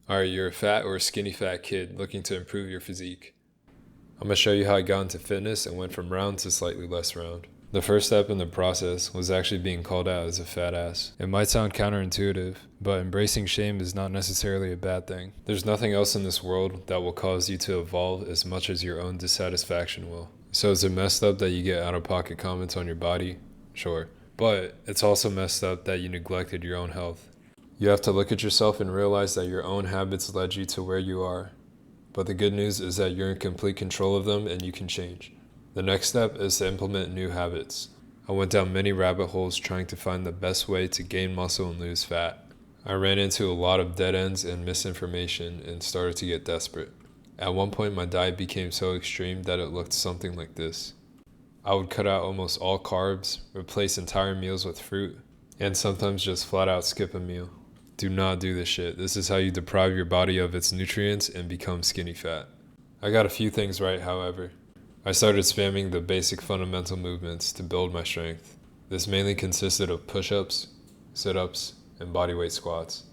Alright, you're a fat or skinny fat kid looking to improve your physique. I'm going to show you how I got into fitness and went from round to slightly less round. The first step in the process was actually being called out as a fat ass. It might sound counterintuitive, but embracing shame is not necessarily a bad thing. There's nothing else in this world that will cause you to evolve as much as your own dissatisfaction will. So is it messed up that you get out-of-pocket comments on your body? Sure. But it's also messed up that you neglected your own health. You have to look at yourself and realize that your own habits led you to where you are. But the good news is that you're in complete control of them and you can change. The next step is to implement new habits. I went down many rabbit holes trying to find the best way to gain muscle and lose fat. I ran into a lot of dead ends and misinformation and started to get desperate. At one point my diet became so extreme that it looked something like this. I would cut out almost all carbs, replace entire meals with fruit, and sometimes just flat out skip a meal. Do not do this shit. This is how you deprive your body of its nutrients and become skinny fat. I got a few things right, however. I started spamming the basic fundamental movements to build my strength. This mainly consisted of push-ups, sit-ups, and bodyweight squats.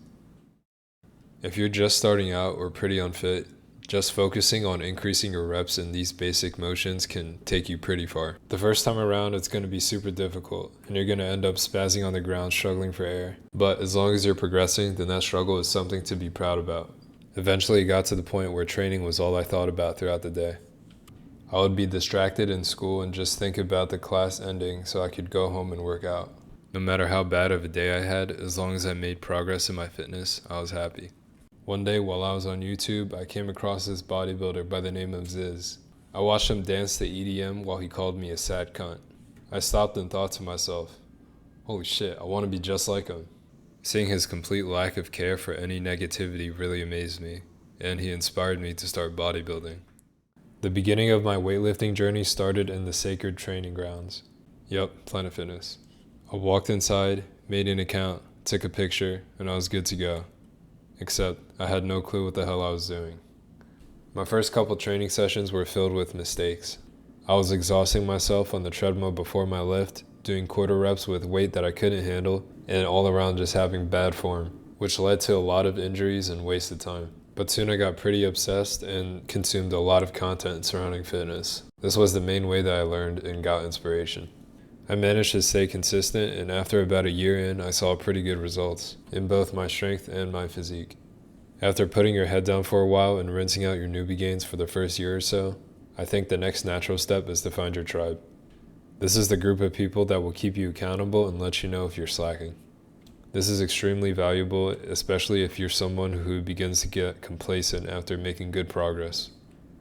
If you're just starting out or pretty unfit, just focusing on increasing your reps in these basic motions can take you pretty far. The first time around, it's going to be super difficult, and you're going to end up spazzing on the ground struggling for air. But as long as you're progressing, then that struggle is something to be proud about. Eventually, it got to the point where training was all I thought about throughout the day. I would be distracted in school and just think about the class ending so I could go home and work out. No matter how bad of a day I had, as long as I made progress in my fitness, I was happy. One day while I was on YouTube, I came across this bodybuilder by the name of Ziz. I watched him dance to EDM while he called me a sad cunt. I stopped and thought to myself, holy shit, I want to be just like him. Seeing his complete lack of care for any negativity really amazed me, and he inspired me to start bodybuilding. The beginning of my weightlifting journey started in the sacred training grounds. Yup, Planet Fitness. I walked inside, made an account, took a picture, and I was good to go. Except I had no clue what the hell I was doing. My first couple training sessions were filled with mistakes. I was exhausting myself on the treadmill before my lift, doing quarter reps with weight that I couldn't handle, and all around just having bad form, which led to a lot of injuries and wasted time. But soon I got pretty obsessed and consumed a lot of content surrounding fitness. This was the main way that I learned and got inspiration. I managed to stay consistent, and after about a year in, I saw pretty good results in both my strength and my physique. After putting your head down for a while and rinsing out your newbie gains for the first year or so, I think the next natural step is to find your tribe. This is the group of people that will keep you accountable and let you know if you're slacking. This is extremely valuable, especially if you're someone who begins to get complacent after making good progress.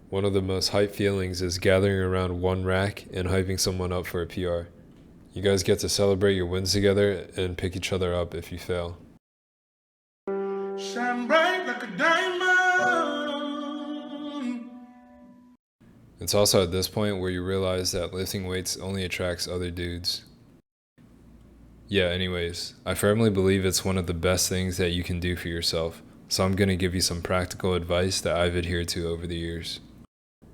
One of the most hype feelings is gathering around one rack and hyping someone up for a PR. You guys get to celebrate your wins together and pick each other up if you fail. Shine bright like a diamond. It's also at this point where you realize that lifting weights only attracts other dudes. Yeah, anyways, I firmly believe it's one of the best things that you can do for yourself, so I'm going to give you some practical advice that I've adhered to over the years.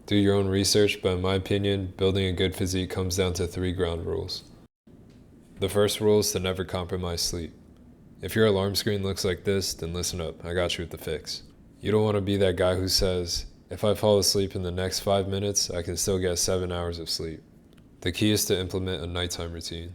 Do your own research, but in my opinion, building a good physique comes down to 3 ground rules. The first rule is to never compromise sleep. If your alarm screen looks like this, then listen up, I got you with the fix. You don't want to be that guy who says, if I fall asleep in the next 5 minutes, I can still get 7 hours of sleep. The key is to implement a nighttime routine.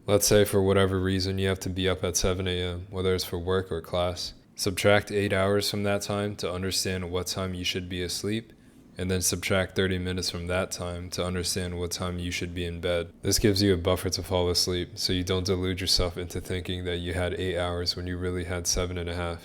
Let's say for whatever reason you have to be up at 7 a.m., whether it's for work or class. Subtract 8 hours from that time to understand what time you should be asleep, and then subtract 30 minutes from that time to understand what time you should be in bed. This gives you a buffer to fall asleep, so you don't delude yourself into thinking that you had 8 hours when you really had 7.5.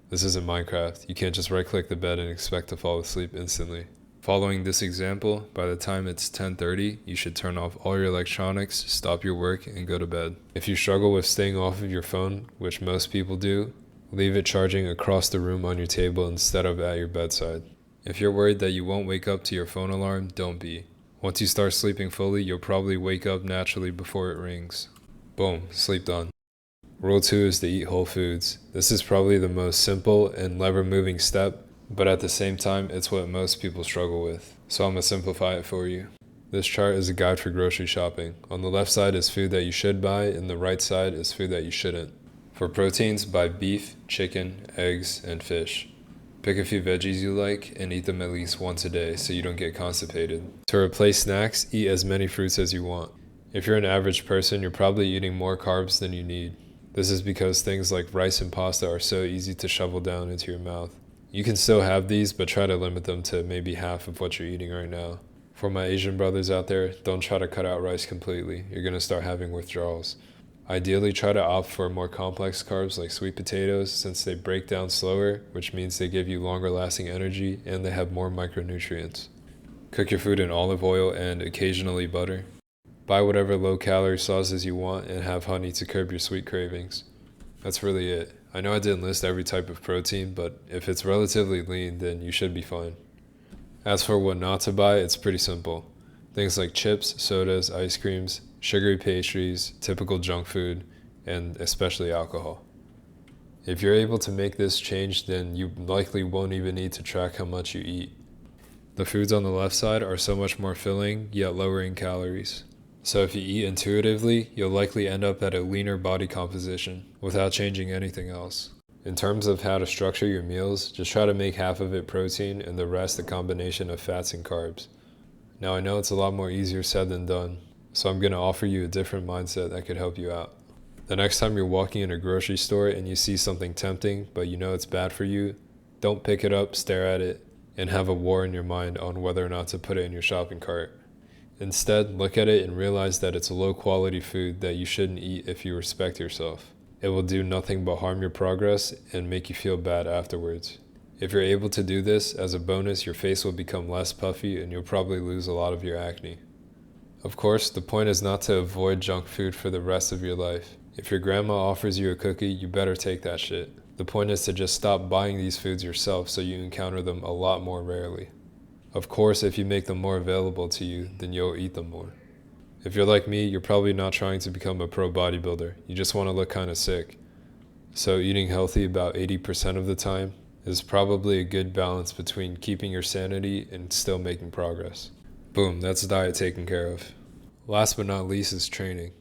This isn't Minecraft. You can't just right-click the bed and expect to fall asleep instantly. Following this example, by the time it's 10:30, you should turn off all your electronics, stop your work, and go to bed. If you struggle with staying off of your phone, which most people do, leave it charging across the room on your table instead of at your bedside. If you're worried that you won't wake up to your phone alarm, don't be. Once you start sleeping fully, you'll probably wake up naturally before it rings. Boom, sleep done. Rule 2 is to eat whole foods. This is probably the most simple and lever-moving step, but at the same time, it's what most people struggle with. So I'm gonna simplify it for you. This chart is a guide for grocery shopping. On the left side is food that you should buy, and the right side is food that you shouldn't. For proteins, buy beef, chicken, eggs, and fish. Pick a few veggies you like and eat them at least once a day so you don't get constipated. To replace snacks, eat as many fruits as you want. If you're an average person, you're probably eating more carbs than you need. This is because things like rice and pasta are so easy to shovel down into your mouth. You can still have these, but try to limit them to maybe half of what you're eating right now. For my Asian brothers out there, don't try to cut out rice completely. You're going to start having withdrawals. Ideally, try to opt for more complex carbs like sweet potatoes since they break down slower, which means they give you longer lasting energy and they have more micronutrients. Cook your food in olive oil and occasionally butter. Buy whatever low-calorie sauces you want and have honey to curb your sweet cravings. That's really it. I know I didn't list every type of protein, but if it's relatively lean, then you should be fine. As for what not to buy, it's pretty simple. Things like chips, sodas, ice creams, sugary pastries, typical junk food, and especially alcohol. If you're able to make this change, then you likely won't even need to track how much you eat. The foods on the left side are so much more filling, yet lower in calories. So if you eat intuitively, you'll likely end up at a leaner body composition without changing anything else. In terms of how to structure your meals, just try to make half of it protein and the rest a combination of fats and carbs. Now I know it's a lot more easier said than done, so I'm going to offer you a different mindset that could help you out. The next time you're walking in a grocery store and you see something tempting, but you know it's bad for you, don't pick it up, stare at it, and have a war in your mind on whether or not to put it in your shopping cart. Instead, look at it and realize that it's a low-quality food that you shouldn't eat if you respect yourself. It will do nothing but harm your progress and make you feel bad afterwards. If you're able to do this, as a bonus, your face will become less puffy and you'll probably lose a lot of your acne. Of course, the point is not to avoid junk food for the rest of your life. If your grandma offers you a cookie, you better take that shit. The point is to just stop buying these foods yourself so you encounter them a lot more rarely. Of course, if you make them more available to you, then you'll eat them more. If you're like me, you're probably not trying to become a pro bodybuilder. You just want to look kind of sick. So eating healthy about 80% of the time is probably a good balance between keeping your sanity and still making progress. Boom, that's diet taken care of. Last but not least is training.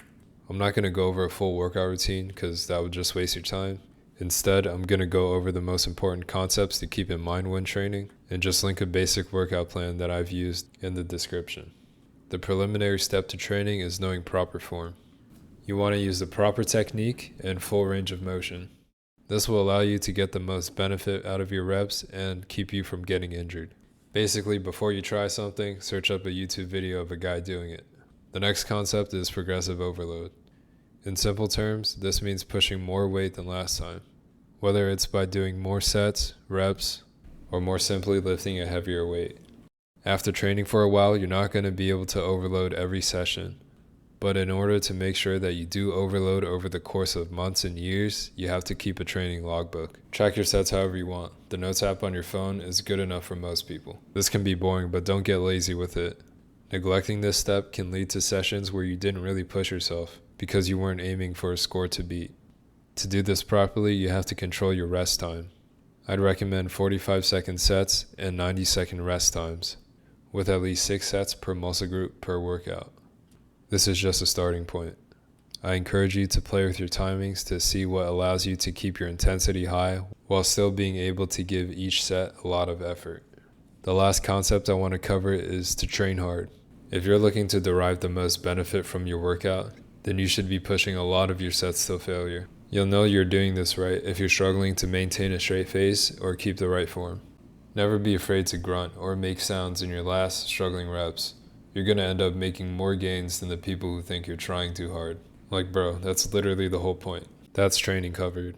I'm not going to go over a full workout routine because that would just waste your time. Instead, I'm going to go over the most important concepts to keep in mind when training and just link a basic workout plan that I've used in the description. The preliminary step to training is knowing proper form. You want to use the proper technique and full range of motion. This will allow you to get the most benefit out of your reps and keep you from getting injured. Basically, before you try something, search up a YouTube video of a guy doing it. The next concept is progressive overload. In simple terms, this means pushing more weight than last time, whether it's by doing more sets, reps, or more simply lifting a heavier weight. After training for a while, you're not going to be able to overload every session, but in order to make sure that you do overload over the course of months and years, you have to keep a training logbook. Track your sets however you want. The Notes app on your phone is good enough for most people. This can be boring, but don't get lazy with it. Neglecting this step can lead to sessions where you didn't really push yourself because you weren't aiming for a score to beat. To do this properly, you have to control your rest time. I'd recommend 45-second sets and 90-second rest times, with at least 6 sets per muscle group per workout. This is just a starting point. I encourage you to play with your timings to see what allows you to keep your intensity high while still being able to give each set a lot of effort. The last concept I want to cover is to train hard. If you're looking to derive the most benefit from your workout, then you should be pushing a lot of your sets till failure. You'll know you're doing this right if you're struggling to maintain a straight face or keep the right form. Never be afraid to grunt or make sounds in your last struggling reps. You're going to end up making more gains than the people who think you're trying too hard. Like bro, that's literally the whole point. That's training covered.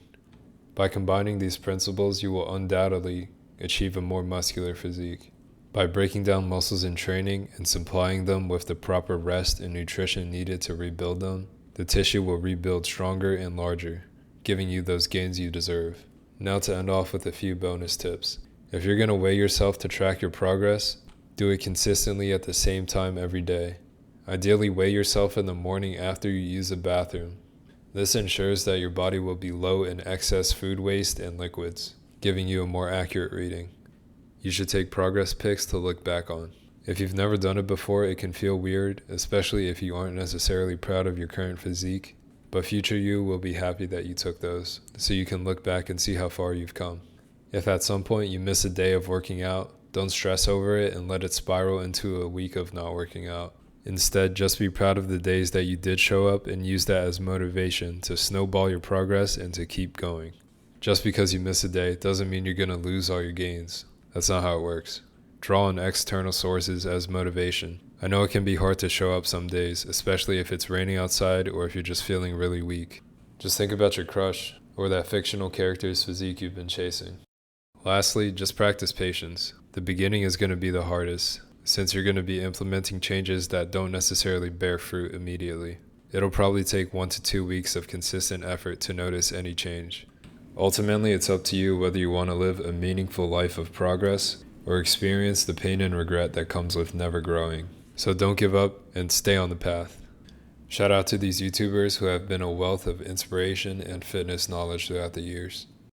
By combining these principles, you will undoubtedly achieve a more muscular physique. By breaking down muscles in training and supplying them with the proper rest and nutrition needed to rebuild them, the tissue will rebuild stronger and larger, giving you those gains you deserve. Now to end off with a few bonus tips. If you're going to weigh yourself to track your progress, do it consistently at the same time every day. Ideally, weigh yourself in the morning after you use the bathroom. This ensures that your body will be low in excess food waste and liquids, giving you a more accurate reading. You should take progress pics to look back on. If you've never done it before, it can feel weird, especially if you aren't necessarily proud of your current physique. but future you will be happy that you took those, so you can look back and see how far you've come. If at some point you miss a day of working out, don't stress over it and let it spiral into a week of not working out. Instead, just be proud of the days that you did show up and use that as motivation to snowball your progress and to keep going. Just because you miss a day doesn't mean you're going to lose all your gains. That's not how it works. Draw on external sources as motivation. I know it can be hard to show up some days, especially if it's raining outside or if you're just feeling really weak. Just think about your crush or that fictional character's physique you've been chasing. Lastly, just practice patience. The beginning is going to be the hardest, since you're going to be implementing changes that don't necessarily bear fruit immediately. It'll probably take 1 to 2 weeks of consistent effort to notice any change. Ultimately, it's up to you whether you want to live a meaningful life of progress or experience the pain and regret that comes with never growing. So don't give up and stay on the path. Shout out to these YouTubers who have been a wealth of inspiration and fitness knowledge throughout the years.